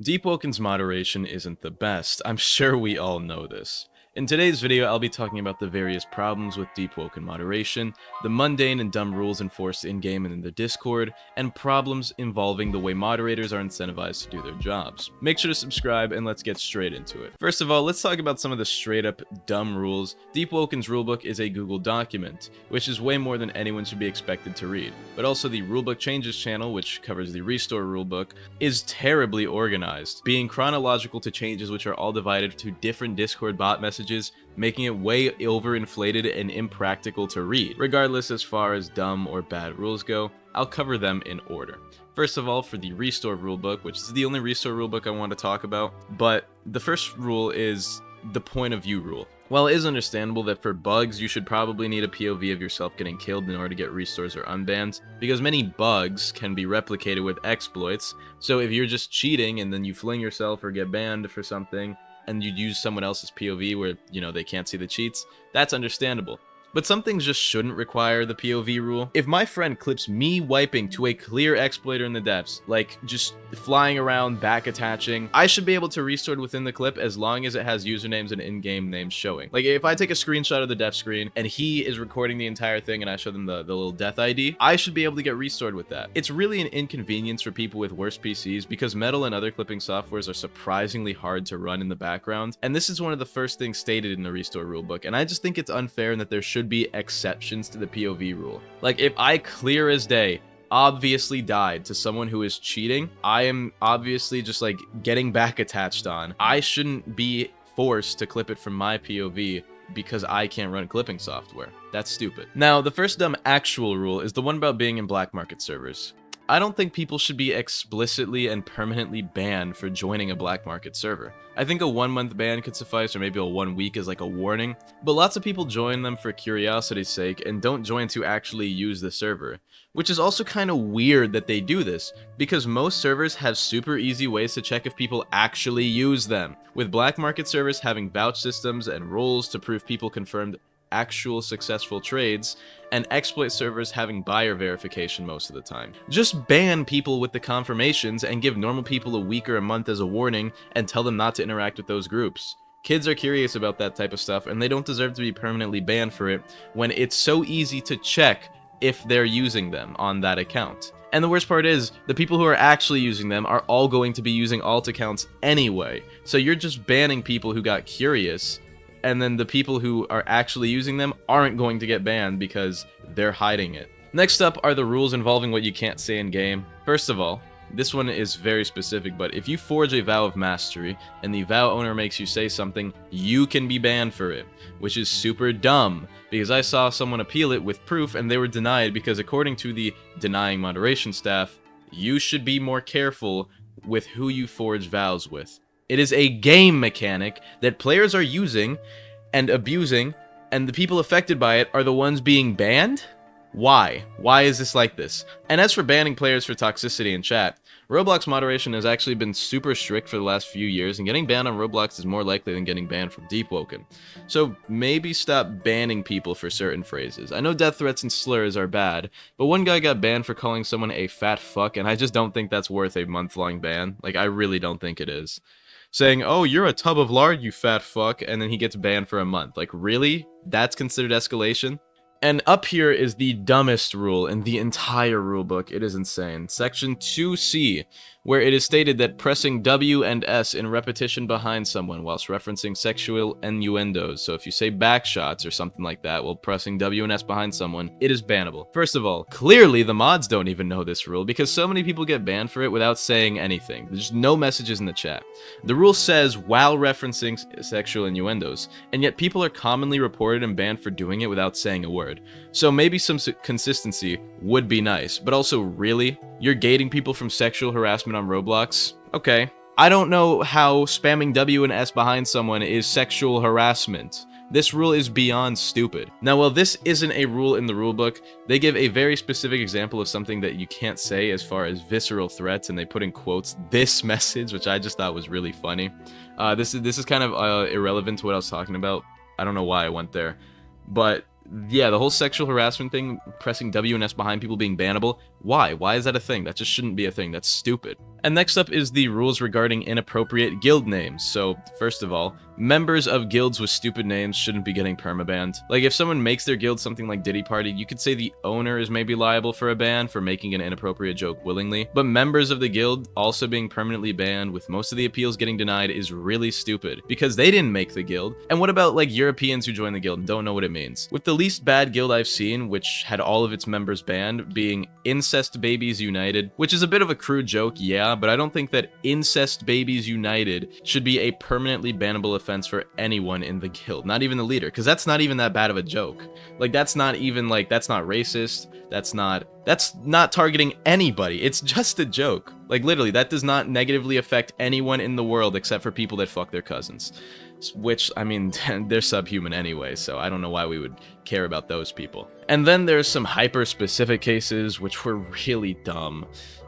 Deepwokens moderation isn't the best. I'm sure we all know this. In today's video, I'll be talking about the various problems with Deepwoken moderation, the mundane and dumb rules enforced in-game and in the Discord, and problems involving the way moderators are incentivized to do their jobs. Make sure to subscribe and let's get straight into it. First of all, let's talk about some of the straight up dumb rules. Deepwoken's rulebook is a Google document, which is way more than anyone should be expected to read. But also the rulebook changes channel, which covers the restore rulebook, is terribly organized, being chronological to changes which are all divided to different Discord bot messages, making it way overinflated and impractical to read. Regardless as far as dumb or bad rules go, I'll cover them in order. First of all, for the restore rulebook, which is the only restore rulebook I want to talk about, but the first rule is the point of view rule. While it is understandable that for bugs you should probably need a POV of yourself getting killed in order to get restores or unbans, because many bugs can be replicated with exploits, so if you're just cheating and then you fling yourself or get banned for something, and you use someone else's POV where, they can't see the cheats, that's understandable. But some things just shouldn't require the POV rule. If my friend clips me wiping to a clear exploiter in the depths, like just flying around, back attaching, I should be able to restore within the clip as long as it has usernames and in-game names showing. Like if I take a screenshot of the death screen and he is recording the entire thing and I show them the little death ID, I should be able to get restored with that. It's really an inconvenience for people with worse PCs because Metal and other clipping softwares are surprisingly hard to run in the background, and this is one of the first things stated in the restore rulebook, and I just think it's unfair and that there should be exceptions to the POV rule. Like if I clear as day obviously died to someone who is cheating, I am obviously just like getting back attached on, I shouldn't be forced to clip it from my POV because I can't run clipping software. That's stupid. Now, the first dumb actual rule is the one about being in black market servers. I don't think people should be explicitly and permanently banned for joining a black market server. I think a 1-month ban could suffice, or maybe a 1 week as like a warning, but lots of people join them for curiosity's sake and don't join to actually use the server. Which is also kind of weird that they do this, because most servers have super easy ways to check if people actually use them, with black market servers having vouch systems and rules to prove people confirmed actual successful trades, and exploit servers having buyer verification most of the time. Just ban people with the confirmations and give normal people a week or a month as a warning and tell them not to interact with those groups. Kids are curious about that type of stuff and they don't deserve to be permanently banned for it when it's so easy to check if they're using them on that account. And the worst part is, the people who are actually using them are all going to be using alt accounts anyway, so you're just banning people who got curious, and then the people who are actually using them aren't going to get banned because they're hiding it. Next up are the rules involving what you can't say in game. First of all, this one is very specific, but if you forge a vow of mastery and the vow owner makes you say something, you can be banned for it, which is super dumb, because I saw someone appeal it with proof and they were denied because according to the denying moderation staff, you should be more careful with who you forge vows with. It is a game mechanic that players are using and abusing, and the people affected by it are the ones being banned? Why? Why is this like this? And as for banning players for toxicity in chat, Roblox moderation has actually been super strict for the last few years, and getting banned on Roblox is more likely than getting banned from Deepwoken. So maybe stop banning people for certain phrases. I know death threats and slurs are bad, but one guy got banned for calling someone a fat fuck, and I just don't think that's worth a month-long ban. Like, I really don't think it is. Saying, oh, you're a tub of lard, you fat fuck, and then he gets banned for a month. Like, really? That's considered escalation? And up here is the dumbest rule in the entire rulebook. It is insane. Section 2C, where it is stated that pressing W and S in repetition behind someone whilst referencing sexual innuendos. So if you say backshots or something like that while pressing W and S behind someone, it is bannable. First of all, clearly the mods don't even know this rule because so many people get banned for it without saying anything. There's no messages in the chat. The rule says while referencing sexual innuendos, and yet people are commonly reported and banned for doing it without saying a word. So maybe some consistency would be nice, but also really? You're gating people from sexual harassment on Roblox? Okay. I don't know how spamming W and S behind someone is sexual harassment. This rule is beyond stupid. Now, while this isn't a rule in the rulebook, they give a very specific example of something that you can't say as far as visceral threats, and they put in quotes this message, which I just thought was really funny. This is kind of irrelevant to what I was talking about. I don't know why I went there, but yeah, the whole sexual harassment thing, pressing W and S behind people being bannable, why? Why is that a thing? That just shouldn't be a thing. That's stupid. And next up is the rules regarding inappropriate guild names. So, first of all, members of guilds with stupid names shouldn't be getting permabanned. Like, if someone makes their guild something like Diddy Party, you could say the owner is maybe liable for a ban for making an inappropriate joke willingly, but members of the guild also being permanently banned with most of the appeals getting denied is really stupid, because they didn't make the guild. And what about, like, Europeans who join the guild and don't know what it means? With the least bad guild I've seen, which had all of its members banned, being Incest Babies United, which is a bit of a crude joke, yeah, but I don't think that Incest Babies United should be a permanently bannable offense for anyone in the guild, not even the leader, because that's not even that bad of a joke. Like, that's not even, like, that's not racist, that's not targeting anybody, it's just a joke. Like, literally, that does not negatively affect anyone in the world except for people that fuck their cousins. Which, I mean, they're subhuman anyway, so I don't know why we would care about those people. And then there's some hyper-specific cases which were really dumb.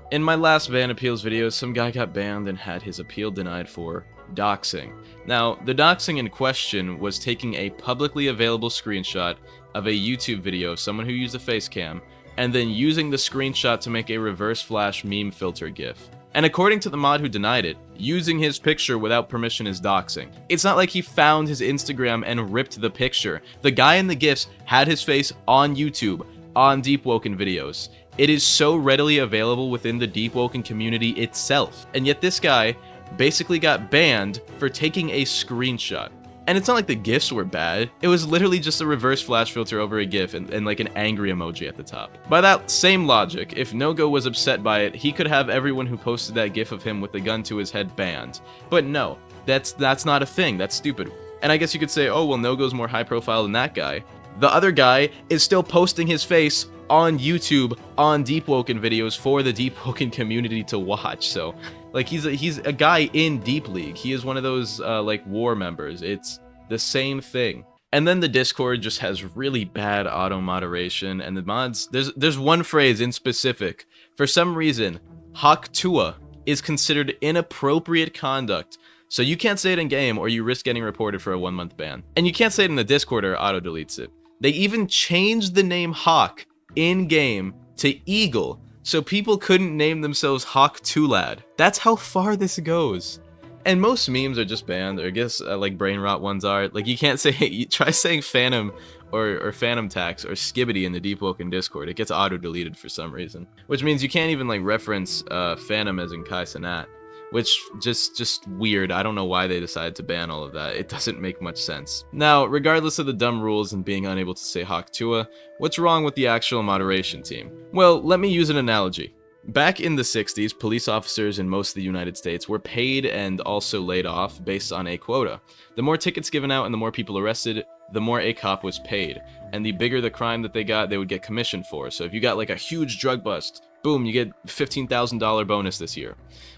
In my last ban appeals video, some guy got banned and had his appeal denied for doxing. Now, the doxing in question was taking a publicly available screenshot of a YouTube video of someone who used a face cam, and then using the screenshot to make a reverse flash meme filter gif. And according to the mod who denied it, using his picture without permission is doxing. It's not like he found his Instagram and ripped the picture. The guy in the gifs had his face on YouTube, on Deepwoken videos. It is so readily available within the Deepwoken community itself. And yet this guy basically got banned for taking a screenshot. And it's not like the GIFs were bad, it was literally just a reverse flash filter over a GIF and like an angry emoji at the top. By that same logic, if NoGo was upset by it, he could have everyone who posted that GIF of him with the gun to his head banned. But no, that's not a thing, that's stupid. And I guess you could say, oh well, NoGo's more high profile than that guy. The other guy is still posting his face on YouTube on Deepwoken videos for the Deepwoken community to watch, so like he's a guy in Deep League. He is one of those like war members. It's the same thing. And then the Discord just has really bad auto moderation, and the mods, there's one phrase in specific. For some reason, Haktua is considered inappropriate conduct. So you can't say it in game or you risk getting reported for a 1-month ban. And you can't say it in the Discord or auto deletes it. They even changed the name Hawk in game to Eagle, so people couldn't name themselves Hawk 2 Lad. That's how far this goes. And most memes are just banned, or I guess like brain rot ones are. Like, you can't say, you try saying Phantom or Phantom Tax or Skibbity in the Deepwoken Discord, it gets auto deleted for some reason. Which means you can't even like reference Phantom as in Kai Sanat. Which, just weird. I don't know why they decided to ban all of that. It doesn't make much sense. Now, regardless of the dumb rules and being unable to say Haktua, what's wrong with the actual moderation team? Well, let me use an analogy. Back in the 60s, police officers in most of the United States were paid and also laid off based on a quota. The more tickets given out and the more people arrested, the more a cop was paid. And the bigger the crime that they got, they would get commission for. So if you got like a huge drug bust, boom, you get $15,000 bonus this year.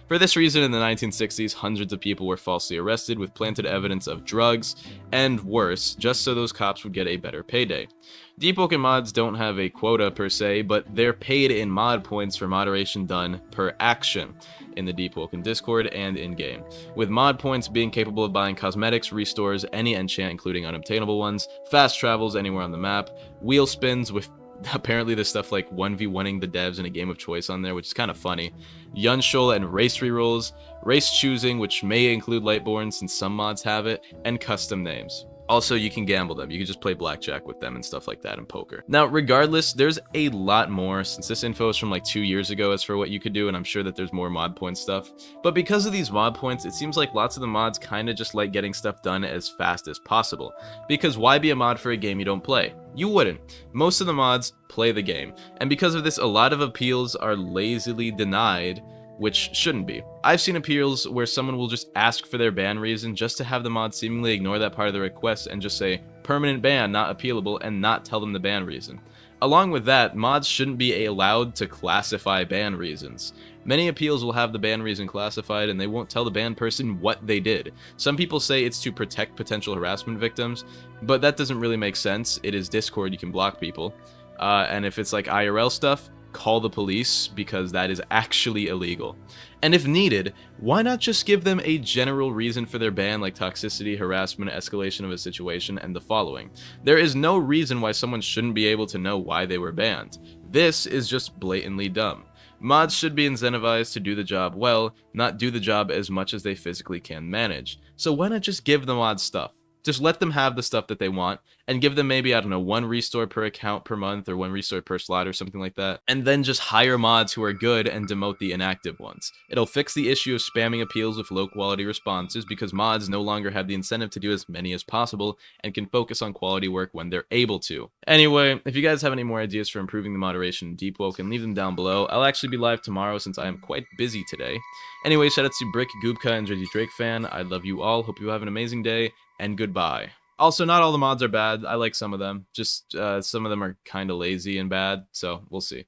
For this reason, in the 1960s, hundreds of people were falsely arrested with planted evidence of drugs, and worse, just so those cops would get a better payday. Deepwoken mods don't have a quota per se, but they're paid in mod points for moderation done per action in the Deepwoken Discord and in-game, with mod points being capable of buying cosmetics, restores, any enchant including unobtainable ones, fast travels anywhere on the map, wheel spins with apparently there's stuff like 1v1ing the devs in a game of choice on there, which is kind of funny. Yunshul and race rerolls, race choosing, which may include Lightborn since some mods have it, and custom names. Also, you can gamble them. You can just play blackjack with them and stuff like that in poker. Now, regardless, there's a lot more, since this info is from like 2 years ago as for what you could do, and I'm sure that there's more mod point stuff. But because of these mod points, it seems like lots of the mods kind of just like getting stuff done as fast as possible. Because why be a mod for a game you don't play? You wouldn't. Most of the mods play the game. And because of this, a lot of appeals are lazily denied, which shouldn't be. I've seen appeals where someone will just ask for their ban reason just to have the mod seemingly ignore that part of the request and just say, permanent ban, not appealable, and not tell them the ban reason. Along with that, mods shouldn't be allowed to classify ban reasons. Many appeals will have the ban reason classified and they won't tell the banned person what they did. Some people say it's to protect potential harassment victims, but that doesn't really make sense. It is Discord, you can block people. And if it's like IRL stuff, call the police, because that is actually illegal. And if needed, why not just give them a general reason for their ban, like toxicity, harassment, escalation of a situation, and the following. There is no reason why someone shouldn't be able to know why they were banned. This is just blatantly dumb. Mods should be incentivized to do the job well, not do the job as much as they physically can manage. So why not just give the mods stuff? Just let them have the stuff that they want, and give them maybe, I don't know, 1 restore per account per month, or 1 restore per slot, or something like that. And then just hire mods who are good and demote the inactive ones. It'll fix the issue of spamming appeals with low quality responses, because mods no longer have the incentive to do as many as possible, and can focus on quality work when they're able to. Anyway, if you guys have any more ideas for improving the moderation in Deepwoken, leave them down below. I'll actually be live tomorrow since I am quite busy today. Anyway, shout out to Brick, Goobka, and JD Drake fan. I love you all. Hope you have an amazing day, and goodbye. Also, not all the mods are bad. I like some of them. Just some of them are kind of lazy and bad, so we'll see.